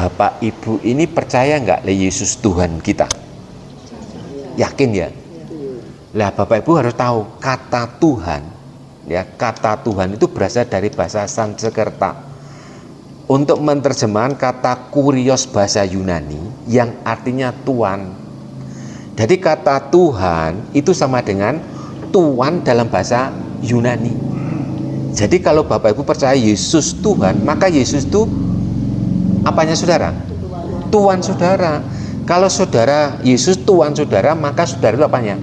Bapak Ibu ini percaya nggak Yesus Tuhan kita? Yakin ya? Lah Bapak Ibu harus tahu kata Tuhan, ya, kata Tuhan itu berasal dari bahasa Sanskerta. Untuk menerjemahkan kata kurios bahasa Yunani yang artinya Tuhan. Jadi kata Tuhan itu sama dengan Tuhan dalam bahasa Yunani. Jadi kalau Bapak Ibu percaya Yesus Tuhan, maka Yesus itu apanya saudara? Tuhan saudara. Kalau saudara Yesus Tuhan saudara, maka saudara itu apanya?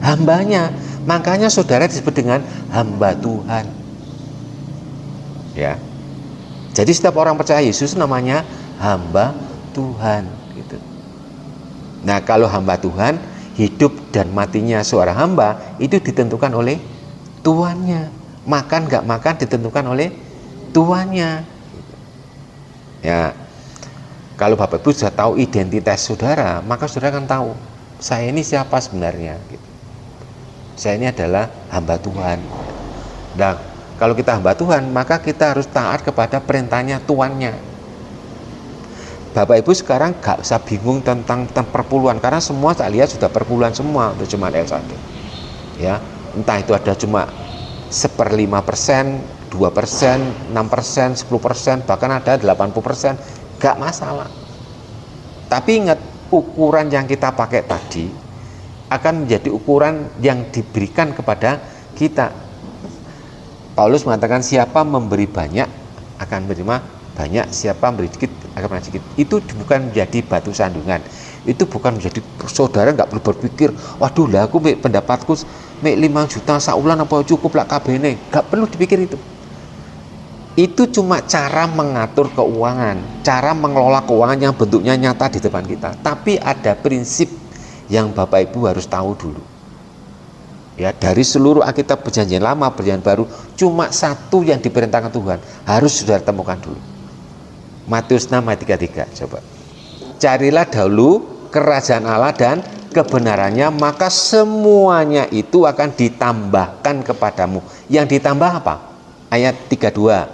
Hambanya. Makanya saudara disebut dengan hamba Tuhan. Ya. Jadi setiap orang percaya Yesus namanya hamba Tuhan gitu. Nah, kalau hamba Tuhan, hidup dan matinya seorang hamba itu ditentukan oleh tuannya. Makan nggak makan ditentukan oleh tuannya. Ya. Kalau Bapak Ibu sudah tahu identitas saudara, maka saudara akan tahu saya ini siapa sebenarnya gitu. Saya ini adalah hamba Tuhan. Dan kalau kita hamba Tuhan, maka kita harus taat kepada perintahnya tuannya. Bapak Ibu sekarang gak usah bingung tentang perpuluhan, karena semua saya lihat sudah perpuluhan semua untuk jemaat L1. Ya, entah itu ada cuma 1/5%, 2%, 6%, 10%, bahkan ada 80%, gak masalah. Tapi ingat, ukuran yang kita pakai tadi akan menjadi ukuran yang diberikan kepada kita. Paulus mengatakan siapa memberi banyak akan menerima banyak, siapa memberi sedikit akan menerima sedikit. Itu bukan menjadi batu sandungan. Itu bukan menjadi saudara nggak perlu berpikir, waduh lah aku pendapatku 5 juta saulan apa cukup lah kabene. Nggak perlu dipikir itu. Itu cuma cara mengatur keuangan, cara mengelola keuangan yang bentuknya nyata di depan kita. Tapi ada prinsip yang Bapak Ibu harus tahu dulu. Ya, dari seluruh Alkitab Perjanjian Lama, Perjanjian Baru, cuma satu yang diperintahkan Tuhan harus sudah temukan dulu. Matius 6 ayat 33, coba. Carilah dahulu kerajaan Allah dan kebenarannya, maka semuanya itu akan ditambahkan kepadamu. Yang ditambah apa? Ayat 32.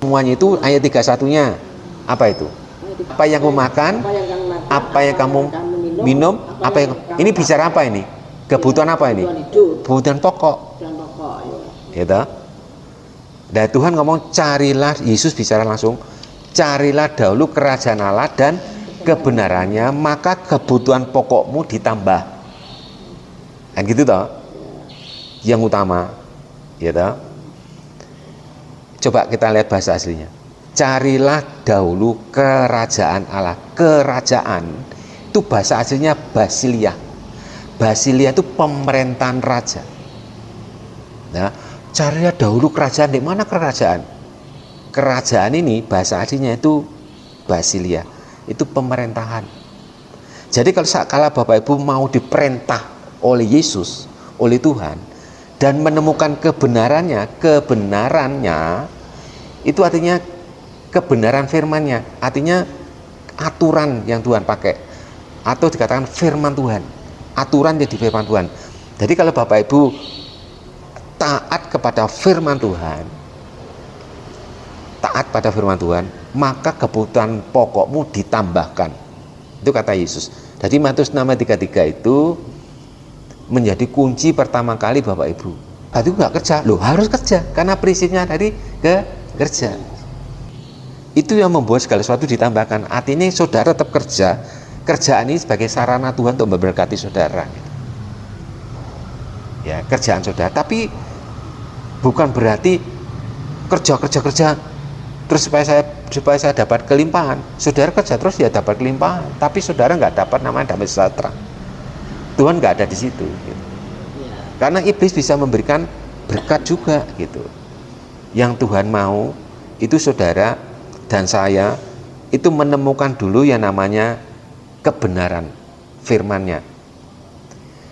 Semuanya itu ayat 31-nya. Apa itu? Apa yang kamu makan? Apa yang kamu minum? Apa yang ini bicara apa ini? Kebutuhan apa ini? Kebutuhan pokok. Gitu. Dan Tuhan ngomong carilah, Yesus bicara langsung, carilah dahulu kerajaan Allah dan kebenarannya, maka kebutuhan pokokmu ditambah. Kan gitu toh? Yang utama, gitu. Coba kita lihat bahasa aslinya. Carilah dahulu kerajaan Allah. Kerajaan itu bahasa aslinya basilia. Basilia itu pemerintahan raja. Nah, carilah dahulu kerajaan. Di mana kerajaan? Kerajaan ini bahasa aslinya itu basilia. Itu pemerintahan. Jadi kalau Bapak Ibu mau diperintah oleh Yesus, oleh Tuhan, dan menemukan kebenarannya itu artinya kebenaran firman-Nya, artinya aturan yang Tuhan pakai, atau dikatakan firman Tuhan, aturan yang di firman Tuhan. Jadi kalau Bapak Ibu taat kepada firman Tuhan, taat pada firman Tuhan, maka kebutuhan pokokmu ditambahkan. Itu kata Yesus. Jadi Matius 6:33 itu menjadi kunci pertama kali Bapak Ibu. Berarti nggak kerja, loh harus kerja, karena prinsipnya tadi kerja. Itu yang membuat segala sesuatu ditambahkan. Artinya saudara tetap kerja. Kerjaan ini sebagai sarana Tuhan untuk memberkati saudara. Ya, kerjaan saudara. Tapi bukan berarti kerja terus supaya saya dapat kelimpahan. Saudara kerja terus ya dapat kelimpahan. Tapi saudara nggak dapat namanya damai sejahtera. Tuhan nggak ada di situ. Gitu. Karena iblis bisa memberikan berkat juga gitu. Yang Tuhan mau itu saudara dan saya itu menemukan dulu yang namanya kebenaran firman-Nya.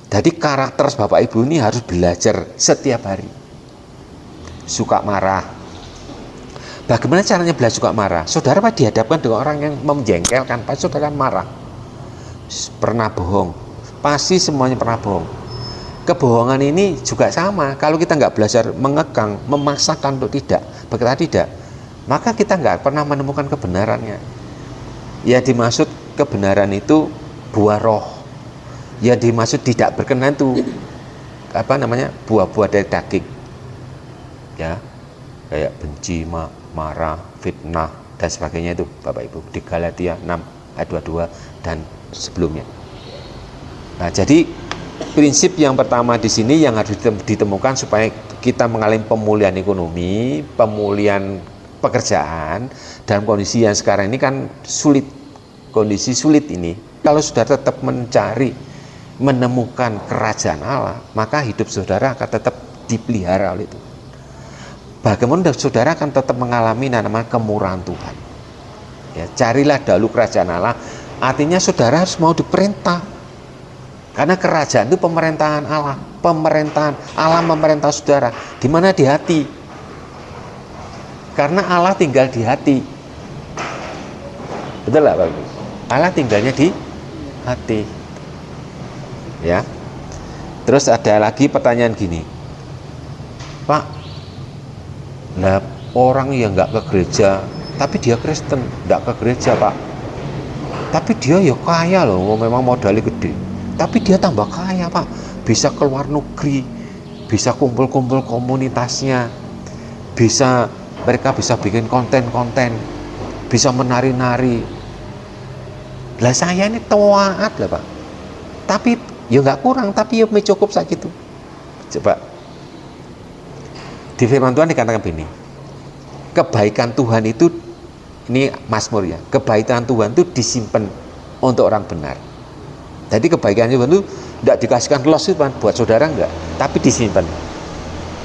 Jadi karakter Bapak Ibu ini harus belajar setiap hari. Suka marah. Bagaimana caranya belajar suka marah? Saudara Pak dihadapkan dengan orang yang menjengkelkan, pasti saudara marah. Pernah bohong, pasti semuanya pernah bohong. Kebohongan ini juga sama. Kalau kita nggak belajar mengekang, memaksakan untuk tidak, berkata tidak, maka kita nggak pernah menemukan kebenarannya. Ya dimaksud kebenaran itu buah roh. Ya dimaksud tidak berkenan itu buah-buah dari daging. Ya, kayak benci, marah, fitnah dan sebagainya itu Bapak Ibu di Galatia 6 ayat 22 dan sebelumnya. Nah, jadi prinsip yang pertama di sini yang harus ditemukan supaya kita mengalami pemulihan ekonomi, pemulihan pekerjaan dalam kondisi yang sekarang ini kan sulit, kondisi sulit ini. Kalau sudah tetap menemukan kerajaan Allah, maka hidup saudara akan tetap dipelihara oleh Tuhan. Bagaimana saudara akan tetap mengalami namanya kemurahan Tuhan. Ya, carilah dahulu kerajaan Allah, artinya saudara harus mau diperintah. Karena kerajaan itu pemerintahan Allah, memerintah saudara. Di mana? Di hati. Karena Allah tinggal di hati. Betul lah Pak? Allah tinggalnya di hati. Ya. Terus ada lagi pertanyaan gini. Pak, nah orang yang nggak ke gereja, tapi dia Kristen, nggak ke gereja Pak. Tapi dia ya kaya loh, memang modalnya gede. Tapi dia tambah kaya Pak, bisa keluar negeri, bisa kumpul-kumpul komunitasnya, mereka bisa bikin konten-konten, bisa menari-nari. Lah saya ini taat lah Pak, tapi ya nggak kurang, tapi ya cukup saja gitu. Coba di firman Tuhan dikatakan begini, kebaikan Tuhan itu, ini Mazmur ya, kebaikan Tuhan itu disimpan untuk orang benar. Jadi kebaikan Tuhan itu tidak dikasihkan los itu buat saudara enggak, tapi disimpan.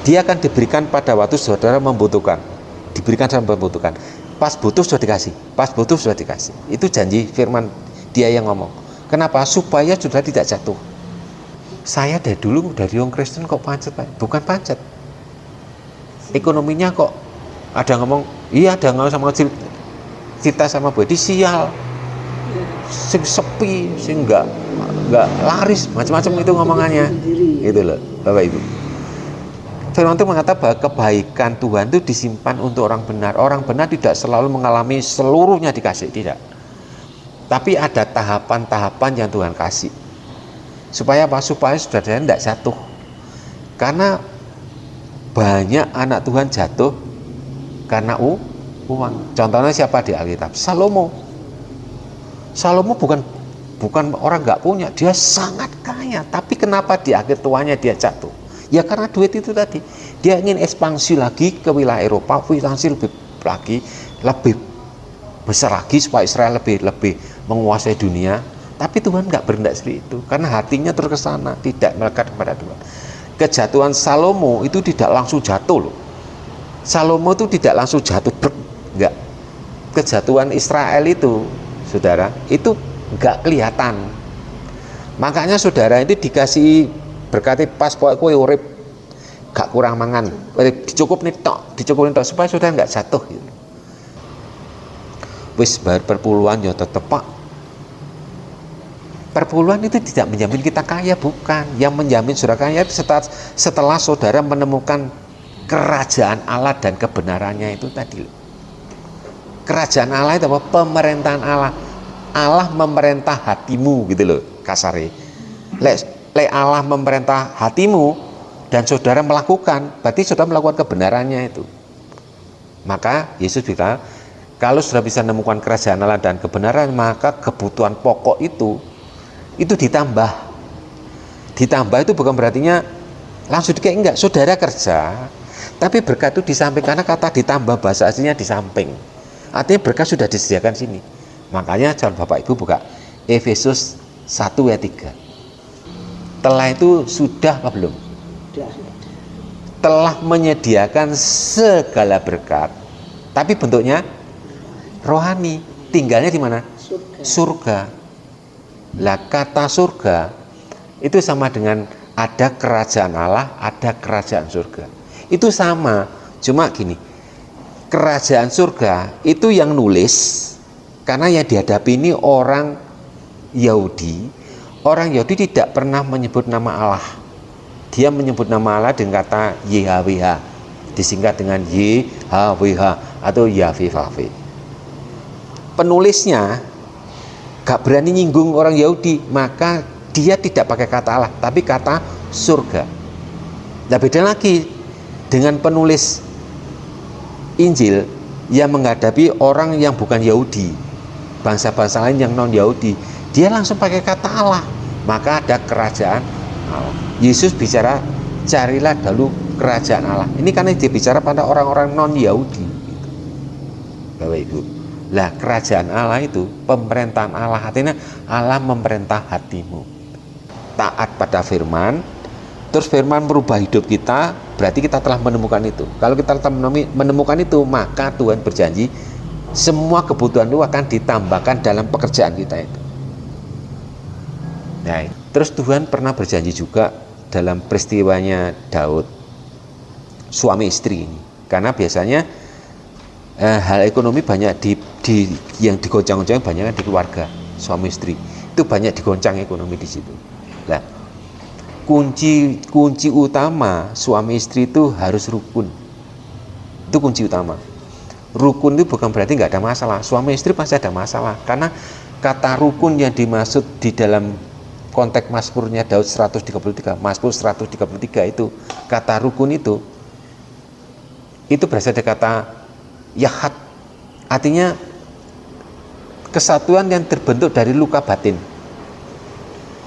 Dia akan diberikan pada waktu saudara membutuhkan. Diberikan saat membutuhkan. Pas butuh sudah dikasih, pas butuh sudah dikasih. Itu janji firman dia yang ngomong. Kenapa? Supaya saudara tidak jatuh. Saya dari dulu dari orang Kristen kok pancet Pak? Bukan pancet. Ekonominya kok ada ngomong, iya ada ngomong sama cerita sama Budi sial. Sing sepi, sing enggak laris, macam-macam itu ngomongannya. Gitu loh, Bapak Ibu. Firman Tuhan mengatakan bahwa kebaikan Tuhan itu disimpan untuk orang benar. Orang benar tidak selalu mengalami seluruhnya dikasih, tidak. Tapi ada tahapan-tahapan yang Tuhan kasih. Supaya apa? Supaya saudara tidak jatuh. Karena banyak anak Tuhan jatuh karena uang. Contohnya siapa di Alkitab? Salomo bukan orang nggak punya, dia sangat kaya. Tapi kenapa di akhir tuanya dia jatuh? Ya karena duit itu tadi. Dia ingin ekspansi lagi ke wilayah Eropa, ekspansi lebih besar lagi supaya Israel lebih menguasai dunia. Tapi Tuhan nggak berkehendak seperti itu, karena hatinya terus ke sana, tidak melekat kepada Tuhan. Kejatuhan Salomo itu tidak langsung jatuh loh. Salomo itu tidak langsung jatuh, enggak. Kejatuhan Israel itu, saudara, itu enggak kelihatan. Makanya saudara itu dikasih berkati pas kowe urip gak kurang mangan, dicukupin tok supaya saudara enggak jatuh gitu. Wis bayar perpuluhan ya tetep Pak. Perpuluhan itu tidak menjamin kita kaya, bukan. Yang menjamin saudara kaya itu setelah saudara menemukan kerajaan Allah dan kebenarannya itu tadi. Kerajaan Allah itu apa? Pemerintahan Allah. Allah memerintah hatimu gitu loh, kasarnya. Lek Allah memerintah hatimu dan saudara melakukan, berarti saudara melakukan kebenarannya itu. Maka Yesus bilang, kalau sudah bisa menemukan kerajaan Allah dan kebenaran, maka kebutuhan pokok itu ditambah. Ditambah itu bukan berartinya langsung kayak enggak, saudara kerja, tapi berkat itu di samping, karena kata ditambah bahasa aslinya di samping. Artinya berkat sudah disediakan sini. Makanya jangan Bapak Ibu buka Efesus 1 ayat 3. Telah itu sudah apa belum? Telah menyediakan segala berkat, tapi bentuknya rohani. Tinggalnya di mana? Surga. Lah kata surga itu sama dengan ada kerajaan Allah, ada kerajaan surga. Itu sama, cuma gini, kerajaan surga itu yang nulis, karena yang dihadapi ini orang Yahudi. Orang Yahudi tidak pernah menyebut nama Allah. Dia menyebut nama Allah dengan kata YHWH, disingkat dengan YHWH atau Yahweh. Penulisnya gak berani nyinggung orang Yahudi, maka dia tidak pakai kata Allah, tapi kata surga. Nah, beda lagi dengan penulis Injil yang menghadapi orang yang bukan Yahudi, bangsa-bangsa lain yang non Yahudi, dia langsung pakai kata Allah, maka ada kerajaan Allah. Yesus bicara carilah dulu kerajaan Allah. Ini karena dia bicara pada orang-orang non Yahudi, gitu. Bapak Ibu. Lah, kerajaan Allah itu pemerintahan Allah, artinya Allah memerintah hatimu. Taat pada firman, terus firman merubah hidup kita, berarti kita telah menemukan itu. Kalau kita telah menemukan itu, maka Tuhan berjanji semua kebutuhan itu akan ditambahkan dalam pekerjaan kita itu. Nah, terus Tuhan pernah berjanji juga dalam peristiwanya Daud, suami istri ini. Karena biasanya hal ekonomi banyak yang digoncang-goncang banyak di keluarga, suami istri. Itu banyak digoncang ekonomi di situ. Nah, kunci utama suami istri itu harus rukun. Itu kunci utama. Rukun itu bukan berarti nggak ada masalah. Suami istri pasti ada masalah, karena kata rukun yang dimaksud di dalam konteks Mazmurnya Daud 133, Mazmur 133 itu, kata rukun itu berasal dari kata yahat, artinya kesatuan yang terbentuk dari luka batin.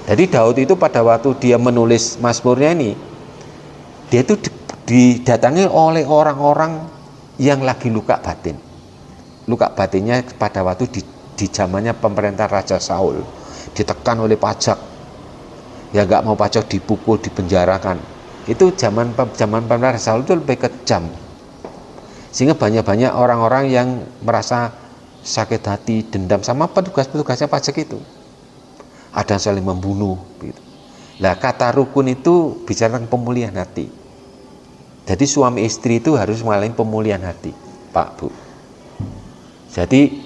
Jadi Daud itu pada waktu dia menulis Mazmurnya ini, dia itu didatangi oleh orang-orang yang lagi luka batin. Luka batinnya pada waktu di zamannya pemerintah Raja Saul, ditekan oleh pajak, ya nggak mau pajak dipukul, dipenjarakan. Itu zaman pemerintah Saul itu lebih kejam, sehingga banyak orang-orang yang merasa sakit hati, dendam sama petugasnya pajak itu. Ada yang saling membunuh gitu. Nah, kata rukun itu bicara tentang pemulihan hati. Jadi suami istri itu harus mengalami pemulihan hati, Pak Bu. Jadi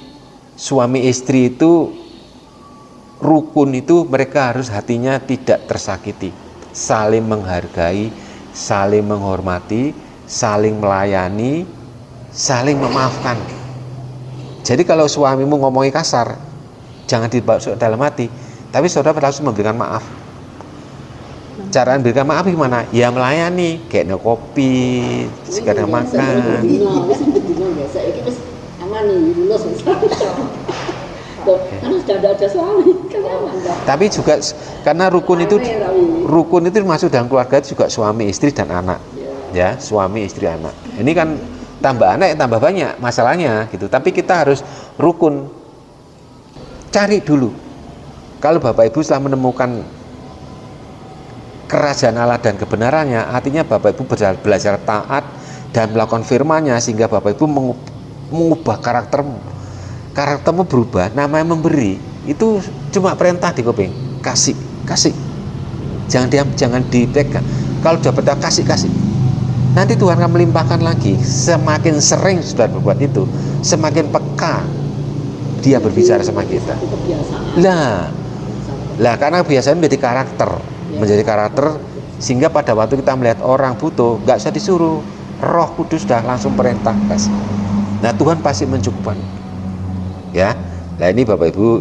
suami istri itu rukun itu mereka harus hatinya tidak tersakiti, saling menghargai, saling menghormati, saling melayani, saling memaafkan. Jadi kalau suamimu ngomongi kasar, jangan dibawa dalam hati, tapi saudara harus memberikan maaf. Cara memberikan maaf gimana? Ya melayani, kayak kopi, sekedar makan. Tapi juga karena rukun itu masuk dalam keluarga itu juga suami, istri dan anak. Ya, suami, istri, anak. Ini kan tambah anak tambah banyak masalahnya gitu. Tapi kita harus rukun. Cari dulu. Kalau Bapak Ibu setelah menemukan kerajaan Allah dan kebenarannya, artinya Bapak Ibu belajar taat dan melakukan firman-Nya, sehingga Bapak Ibu mengubah karaktermu berubah. Namanya memberi itu cuma perintah di kuping, kasih jangan dipegang. Kalau dapat kasih, nanti Tuhan akan melimpahkan lagi. Semakin sering sudah berbuat itu, semakin peka Dia berbicara sama kita. Lah karena biasanya menjadi karakter, sehingga pada waktu kita melihat orang butuh, nggak usah disuruh, Roh Kudus sudah langsung perintah kasih. Nah, Tuhan pasti mencukupkan. Ya, nah ini Bapak Ibu.